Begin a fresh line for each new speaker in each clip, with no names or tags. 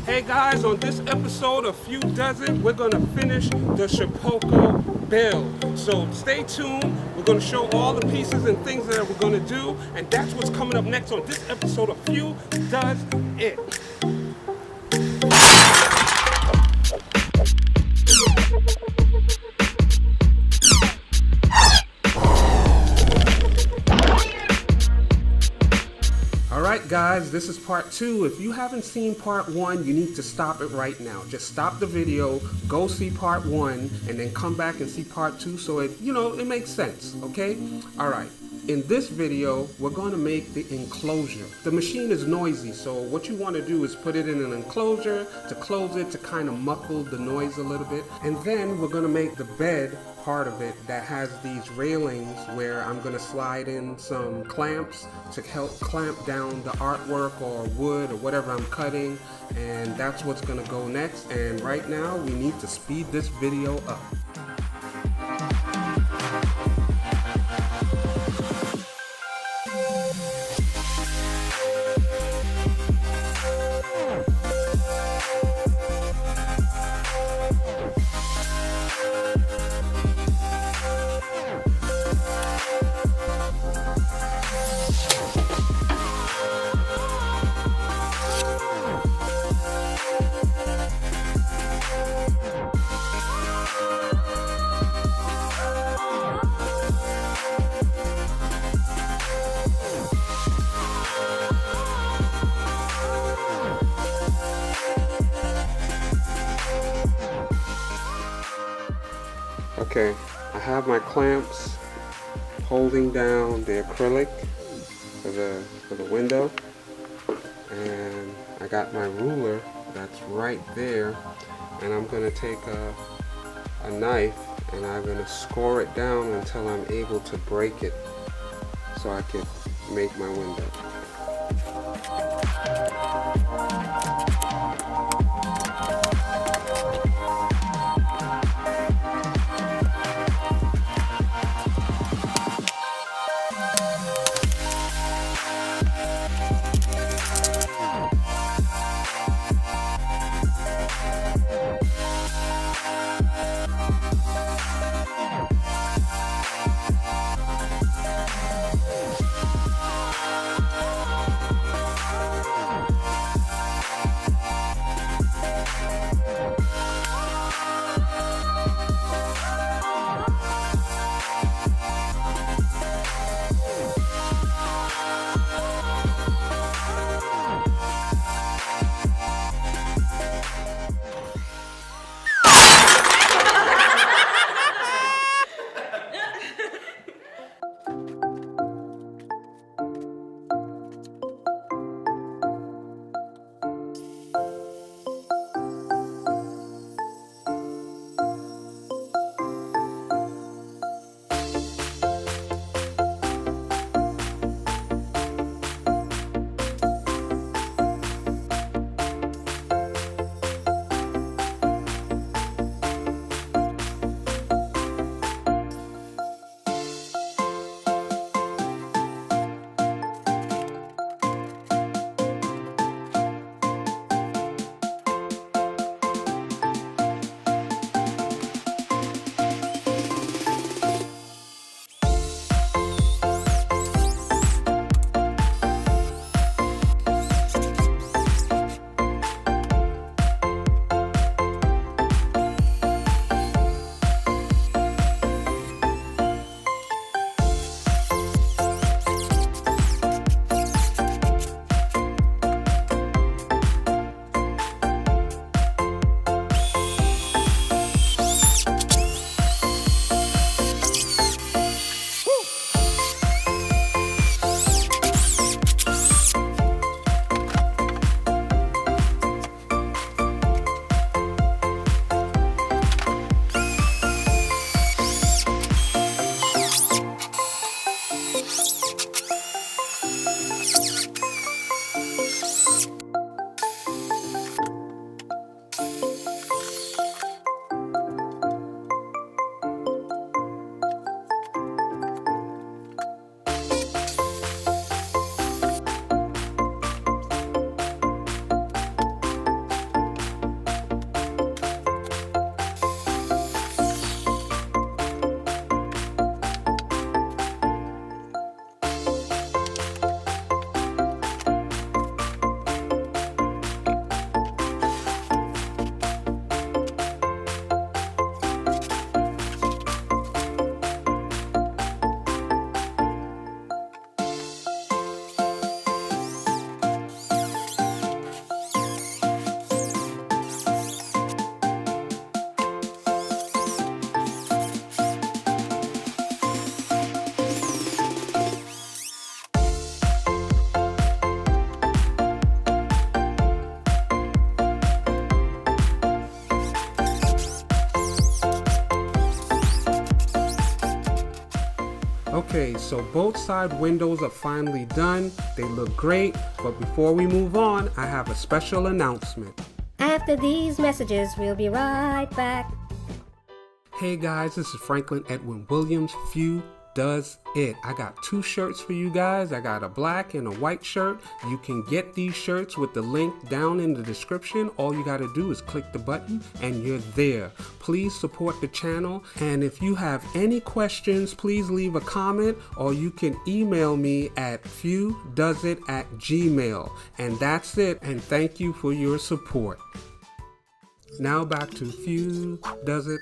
Hey guys, on this episode of Few Does It, we're gonna finish the Shapeoko build. So stay tuned. We're gonna show all the pieces and things that we're gonna do, and that's what's coming up next on this episode of Few Does It. Alright guys, this is part 2. If you haven't seen part 1, you need to stop it right now. Just stop the video, go see part 1, and then come back and see part 2 so it makes sense, okay? Alright, in this video, we're going to make the enclosure. The machine is noisy, so what you want to do is put it in an enclosure to close it to kind of muffle the noise a little bit. And then we're going to make the bed part of it that has these railings where I'm going to slide in some clamps to help clamp down the artwork or wood or whatever I'm cutting, and that's what's going to go next. And right now we need to speed this video up. Okay, I have my clamps holding down the acrylic for the window, and I got my ruler that's right there, and I'm going to take a knife and I'm going to score it down until I'm able to break it so I can make my window. Okay, so both side windows are finally done. They look great, but before we move on, I have a special announcement.
After these messages, we'll be right back.
Hey guys, this is Franklin Edwin Williams, Few Does It. I got 2 shirts for you guys. I got a black and a white shirt. You can get these shirts with the link down in the description. All you got to do is click the button and you're there. Please support the channel. And if you have any questions, please leave a comment or you can email me at fewdoesit@gmail.com. And that's it. And thank you for your support. Now back to Few Does It.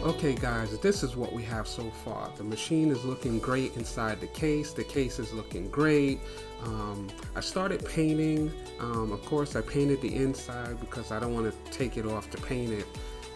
Okay guys, this is what we have so far. The machine is looking great inside the case. The case is looking great. I started painting. Of course I painted the inside because I don't want to take it off to paint it.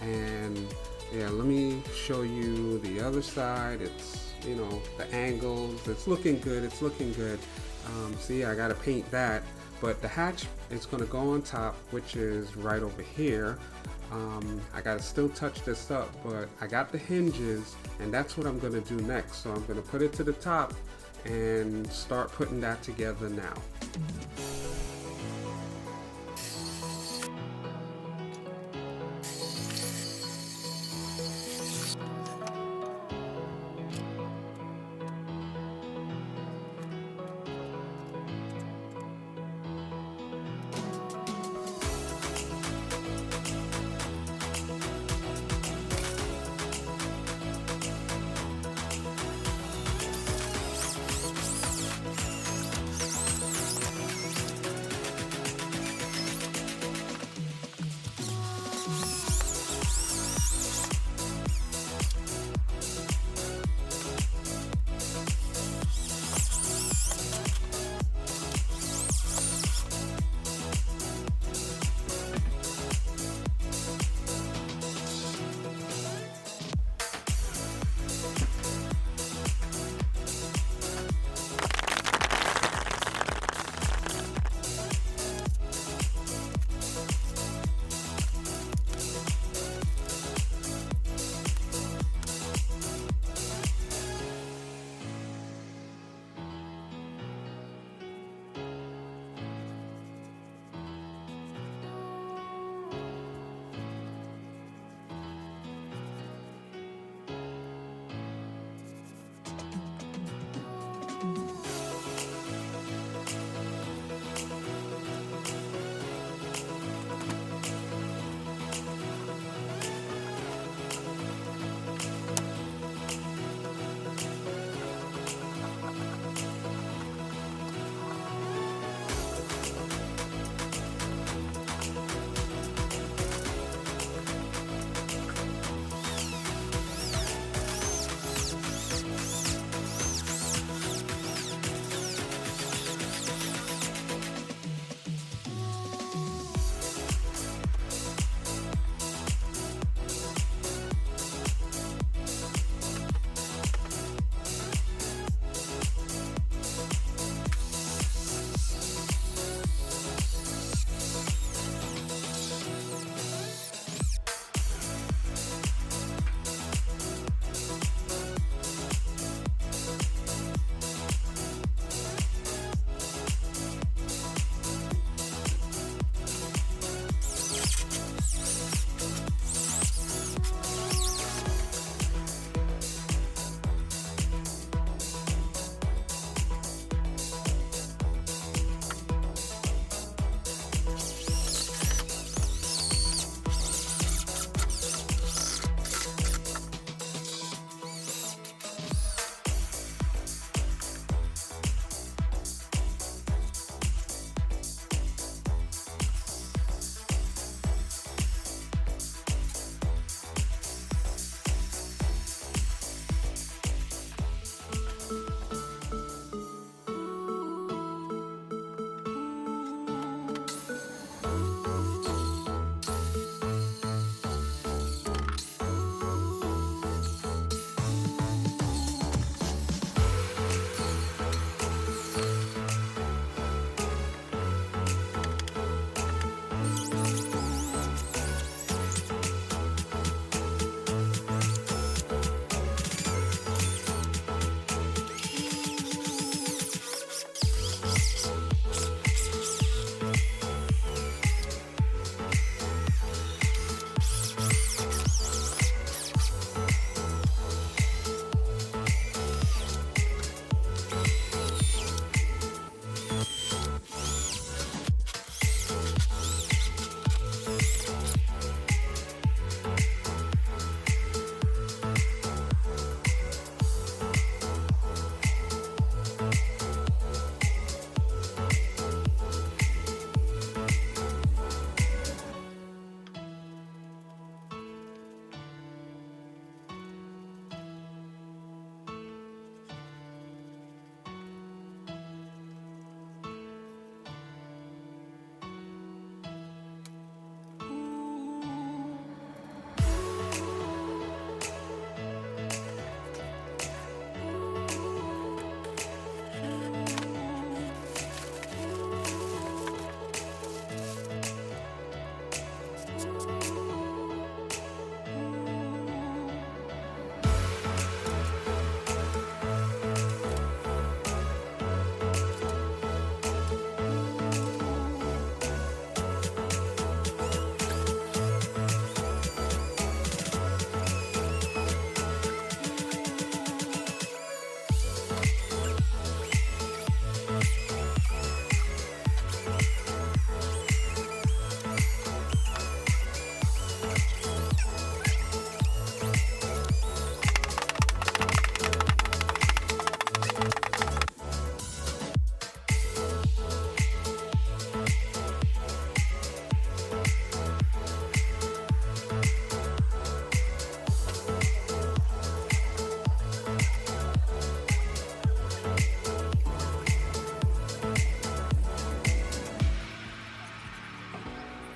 And yeah, let me show you the other side. It's, you know, the angles. It's looking good. It's looking good. See, I gotta paint that. But the hatch is gonna go on top, which is right over here. I gotta still touch this up, but I got the hinges, and that's what I'm gonna do next. So I'm gonna put it to the top and start putting that together now.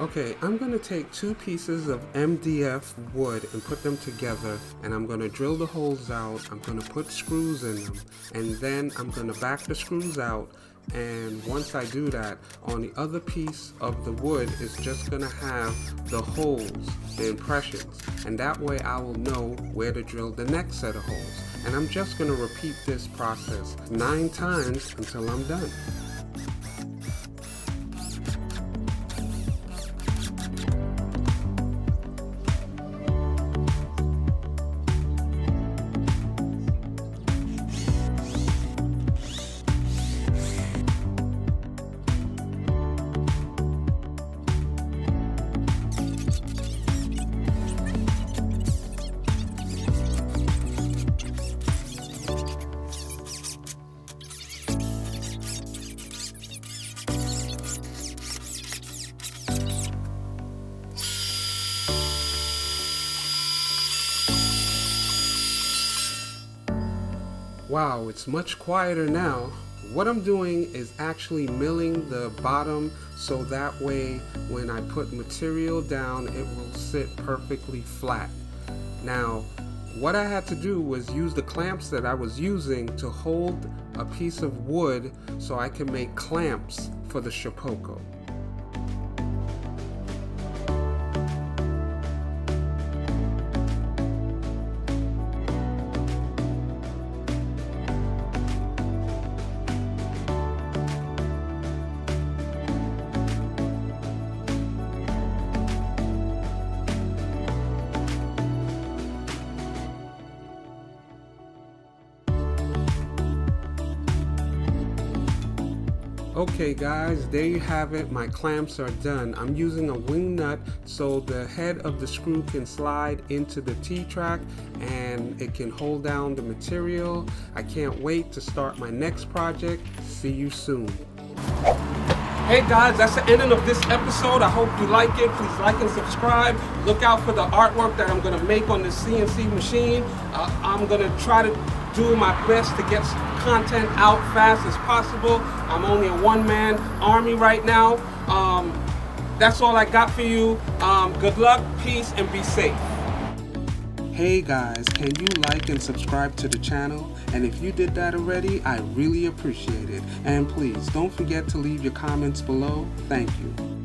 Okay, I'm going to take 2 pieces of MDF wood and put them together, and I'm going to drill the holes out. I'm going to put screws in them, and then I'm going to back the screws out. And once I do that, on the other piece of the wood is just going to have the holes, the impressions, and that way I will know where to drill the next set of holes. And I'm just going to repeat this process 9 times until I'm done. Wow, it's much quieter now. What I'm doing is actually milling the bottom so that way when I put material down it will sit perfectly flat. Now, what I had to do was use the clamps that I was using to hold a piece of wood so I can make clamps for the Shapeoko. Okay guys, there you have it. My clamps are done. I'm using a wing nut so the head of the screw can slide into the T-track and it can hold down the material. I can't wait to start my next project. See you soon. Hey guys, that's the ending of this episode. I hope you like it. Please like and subscribe. Look out for the artwork that I'm going to make on this CNC machine. I'm going to try to do my best to get content out fast as possible. I'm only a one-man army right now. That's all I got for you. Good luck, peace, and be safe. Hey guys, can you like and subscribe to the channel? And if you did that already, I really appreciate it. And please don't forget to leave your comments below. Thank you.